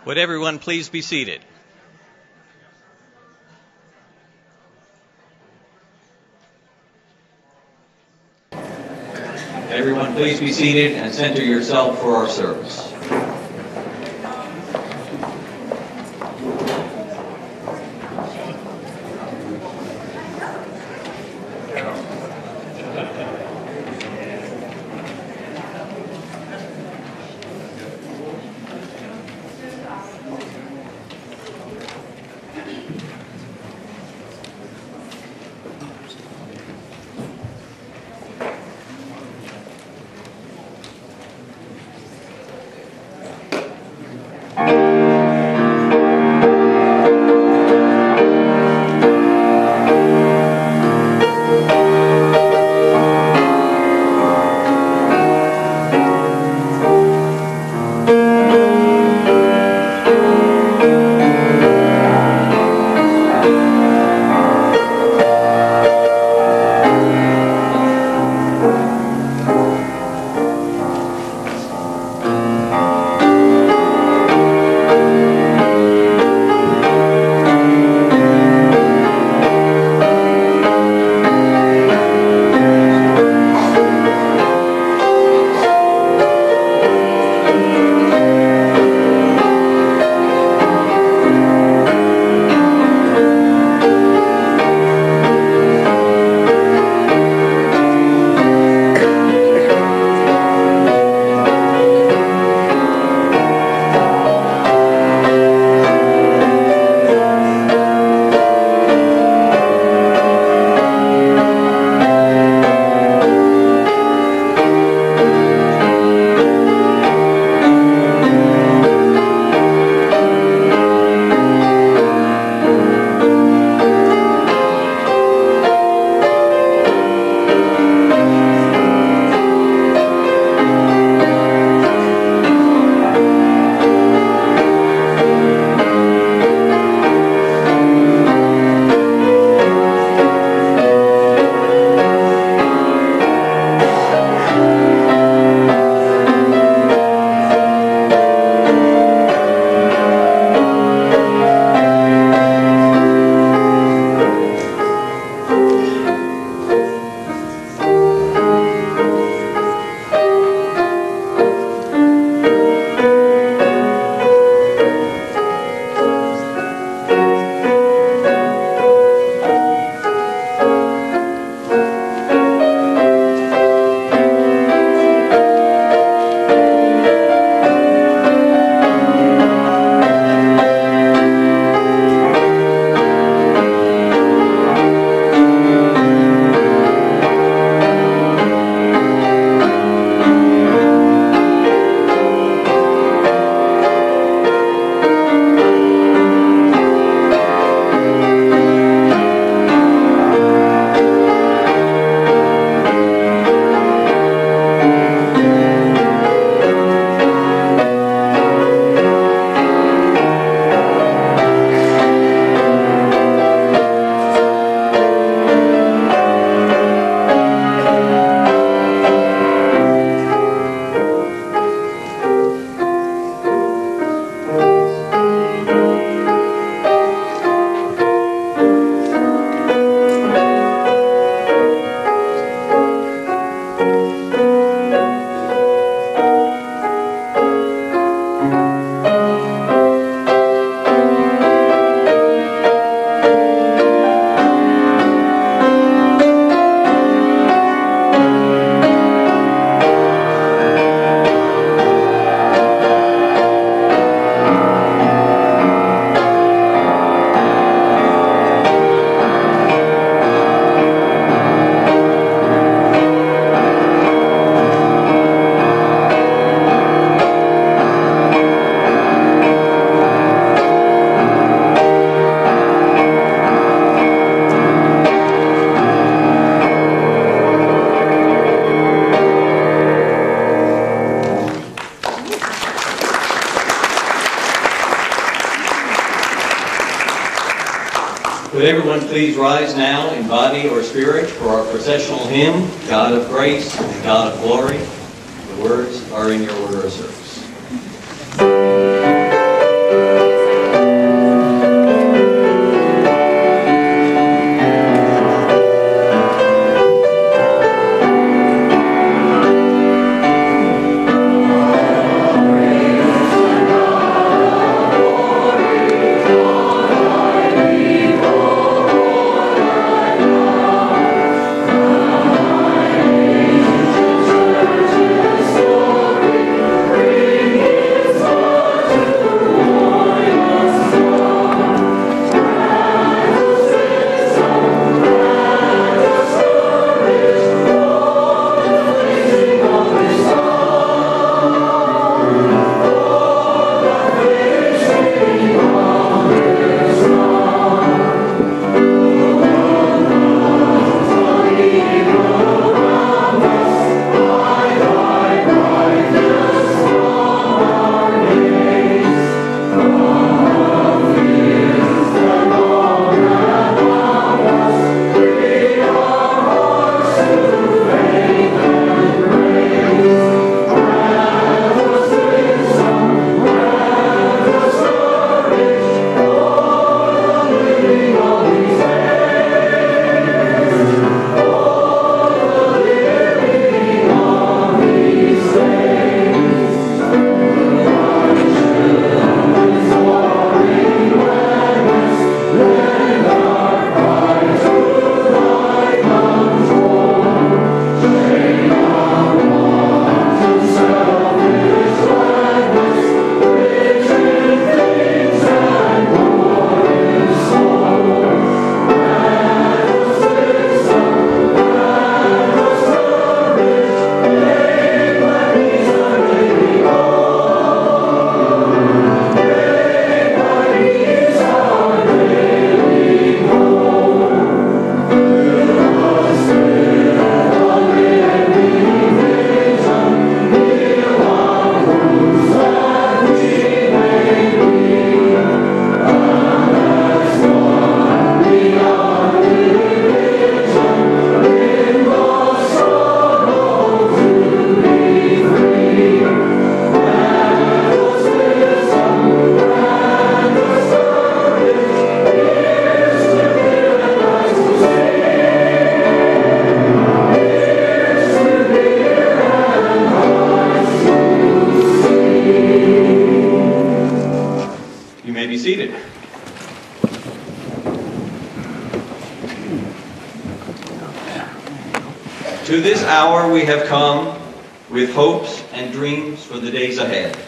Would everyone please be seated? Everyone please be seated and center yourself for our service. Would everyone please rise now in body or spirit for our processional hymn, God of Grace and God of Glory. The words are in your order of service. seated. To this hour we have come with hopes and dreams for the days ahead.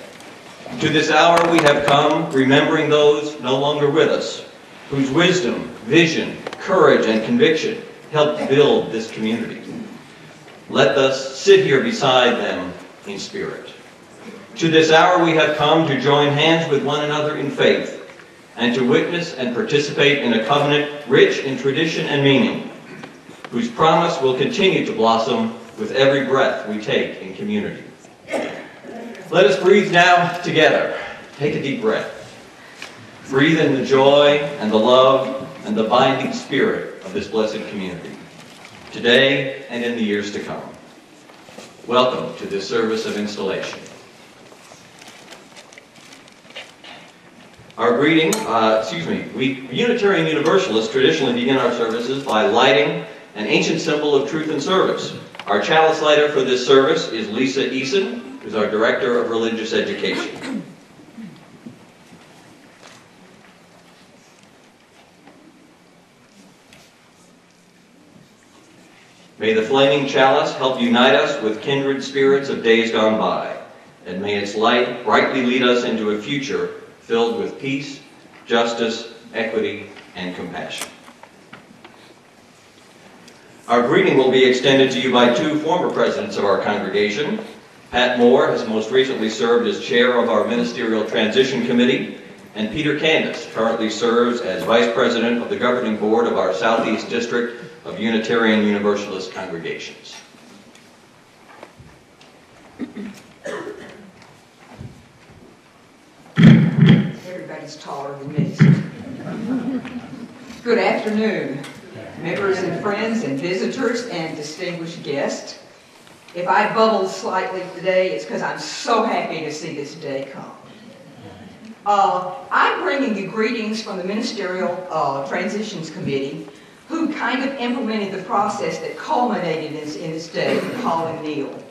To this hour we have come remembering those no longer with us, whose wisdom, vision, courage, and conviction helped build this community. Let us sit here beside them in spirit. To this hour we have come to join hands with one another in faith and to witness and participate in a covenant rich in tradition and meaning, whose promise will continue to blossom with every breath we take in community. Let us breathe now together. Take a deep breath. Breathe in the joy and the love and the binding spirit of this blessed community, today and in the years to come. Welcome to this service of installation. Our greeting, we Unitarian Universalists traditionally begin our services by lighting an ancient symbol of truth and service. Our chalice lighter for this service is Lisa Eastman, who's our Director of Religious Education. May the flaming chalice help unite us with kindred spirits of days gone by, and may its light brightly lead us into a future filled with peace, justice, equity, and compassion. Our greeting will be extended to you by two former presidents of our congregation. Pat Moore has most recently served as chair of our Ministerial Transition Committee, and Peter Candace currently serves as vice president of the governing board of our Southeast District of Unitarian Universalist congregations. Everybody's taller than me. Good afternoon, members and friends and visitors and distinguished guests. If I bubbled slightly today, it's because I'm so happy to see this day come. I'm bringing you greetings from the Ministerial Transitions Committee, who kind of implemented the process that culminated in this day with calling Neal.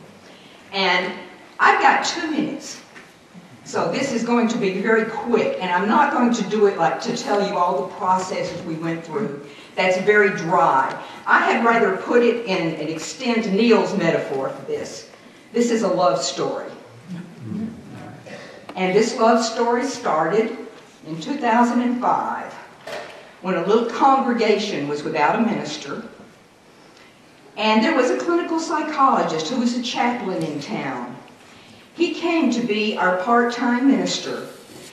And I've got 2 minutes. So this is going to be very quick, and I'm not going to do it like to tell you all the processes we went through. That's very dry. I had rather put it in and extend Neal's metaphor for this. This is a love story. And this love story started in 2005 when a little congregation was without a minister, and there was a clinical psychologist who was a chaplain in town. He came to be our part-time minister,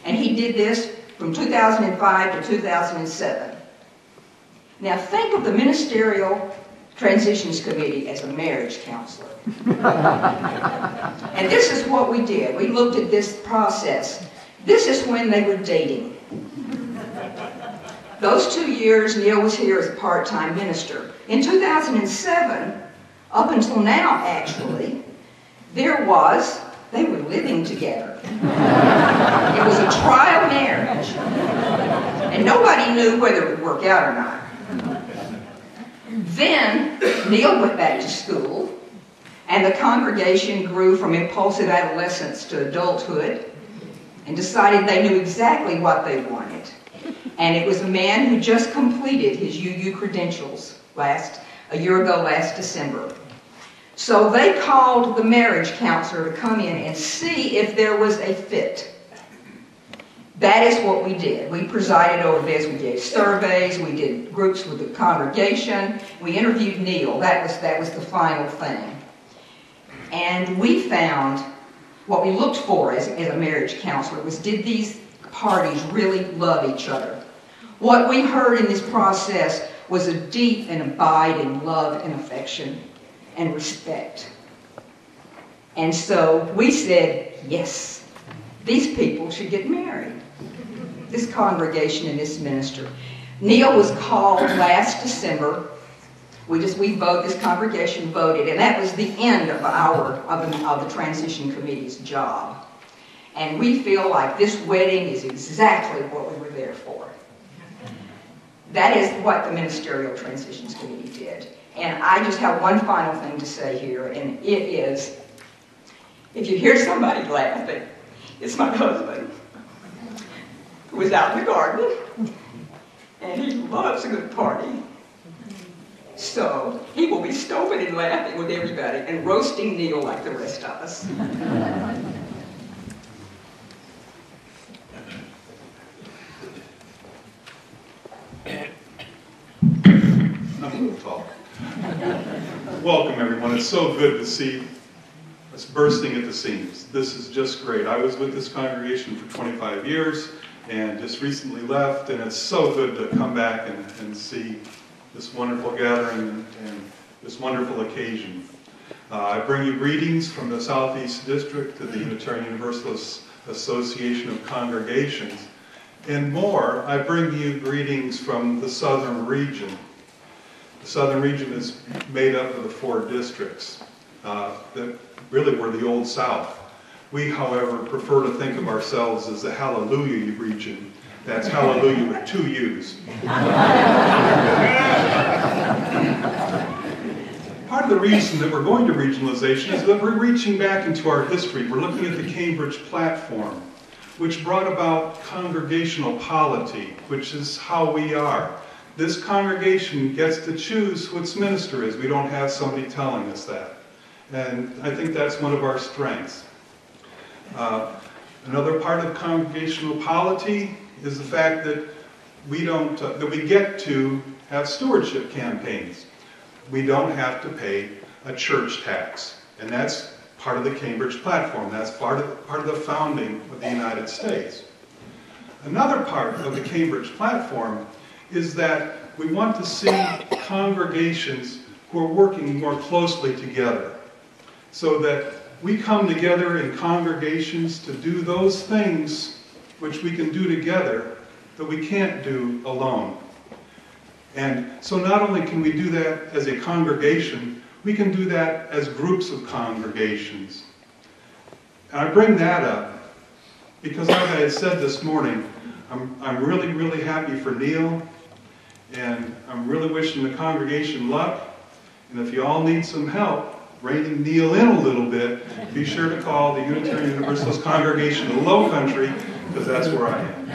and he did this from 2005 to 2007. Now think of the Ministerial Transitions Committee as a marriage counselor. And this is what we did. We looked at this process. This is when they were dating. Those 2 years, Neal was here as a part-time minister. In 2007, up until now actually, they were living together. It was a trial marriage. And nobody knew whether it would work out or not. Then Neal went back to school, and the congregation grew from impulsive adolescence to adulthood and decided they knew exactly what they wanted. And it was a man who just completed his UU credentials a year ago last December. So they called the marriage counselor to come in and see if there was a fit. That is what we did. We presided over this. We gave surveys. We did groups with the congregation. We interviewed Neal. That was the final thing. And we found what we looked for as a marriage counselor was, did these parties really love each other? What we heard in this process was a deep and abiding love and affection and respect. And so we said, yes, these people should get married. This congregation and this minister. Neal was called last December. This congregation voted, and that was the end of the transition committee's job. And we feel like this wedding is exactly what we were there for. That is what the Ministerial Transitions Committee did. And I just have one final thing to say here, and it is, if you hear somebody laughing, it's my husband. who was out in the garden, and he loves a good party. So he will be stomping and laughing with everybody and roasting Neal like the rest of us. I'm a little tall. Welcome, everyone. It's so good to see us bursting at the seams. This is just great. I was with this congregation for 25 years and just recently left, and it's so good to come back and see this wonderful gathering and this wonderful occasion. I bring you greetings from the Southeast District to the Unitarian Universalist Association of Congregations. And more, I bring you greetings from the Southern region. The Southern region is made up of the 4 districts that really were the Old South. We, however, prefer to think of ourselves as the Hallelujah region. That's Hallelujah with 2 U's. Part of the reason that we're going to regionalization is that we're reaching back into our history. We're looking at the Cambridge platform, which brought about congregational polity, which is how we are. This congregation gets to choose who its minister is. We don't have somebody telling us that. And I think that's one of our strengths. Another part of congregational polity is the fact that we get to have stewardship campaigns. We don't have to pay a church tax. And that's part of the Cambridge platform. That's part of the founding of the United States. Another part of the Cambridge platform is that we want to see congregations who are working more closely together, so that we come together in congregations to do those things which we can do together that we can't do alone. And so not only can we do that as a congregation, we can do that as groups of congregations. And I bring that up because, like I had said this morning, I'm really, really happy for Neal, and I'm really wishing the congregation luck. And if you all need some help reining Neal in a little bit, be sure to call the Unitarian Universalist congregation in the Low Country, because that's where I am.